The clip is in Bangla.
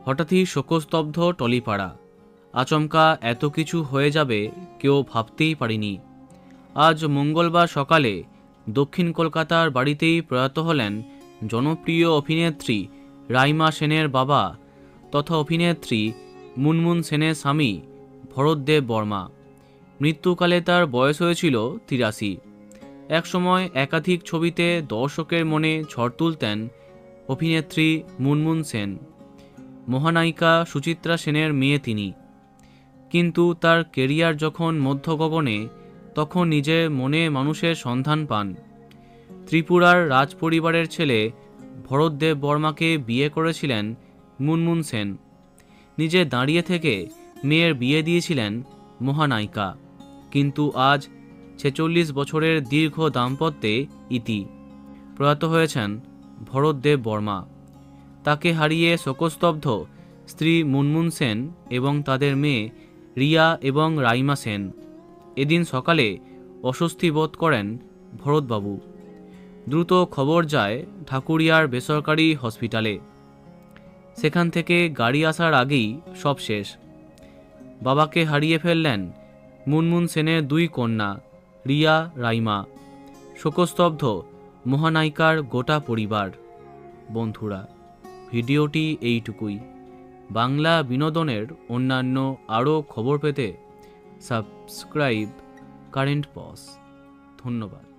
হঠাৎই শোকস্তব্ধ টলিপাড়া। আচমকা এত কিছু হয়ে যাবে কেউ ভাবতেই পারেনি। আজ মঙ্গলবার সকালে দক্ষিণ কলকাতার বাড়িতেই প্রয়াত হলেন জনপ্রিয় অভিনেত্রী রাইমা সেনের বাবা তথা অভিনেত্রী মুনমুন সেনের স্বামী ভরতদেব বর্মা। মৃত্যুকালে তার বয়স হয়েছিল ৮৩। একসময় একাধিক ছবিতে দর্শকের মনে ঝড় তুলতেন অভিনেত্রী মুনমুন সেন। মহানায়িকা সুচিত্রা সেনের মেয়ে তিনি। কিন্তু তার কেরিয়ার যখন মধ্য গগনে, তখন নিজের মনে মানুষের সন্ধান পান। ত্রিপুরার রাজপরিবারের ছেলে ভরতদেব বর্মাকে বিয়ে করেছিলেন মুনমুন সেন। নিজে দাঁড়িয়ে থেকে মেয়ের বিয়ে দিয়েছিলেন মহানায়িকা। কিন্তু আজ ৪৬ বছরের দীর্ঘ দাম্পত্যে ইতি। প্রয়াত হয়েছেন ভরতদেব বর্মা। তাকে হারিয়ে শোকস্তব্ধ স্ত্রী মুনমুন সেন এবং তাদের মেয়ে রিয়া এবং রাইমা সেন। এদিন সকালে অস্বস্তি বোধ করেন ভরতবাবু। দ্রুত খবর যায় ঢাকুরিয়ার বেসরকারি হসপিটালে। সেখান থেকে গাড়ি আসার আগেই সব শেষ। বাবাকে হারিয়ে ফেললেন মুনমুন সেনের দুই কন্যা রিয়া, রাইমা। শোকস্তব্ধ মহানায়িকার গোটা পরিবার। বন্ধুরা, ভিডিওটি এইটুকুই। বাংলা বিনোদনের অন্যান্য আরও খবর পেতে সাবস্ক্রাইব কারেন্ট পজ। ধন্যবাদ।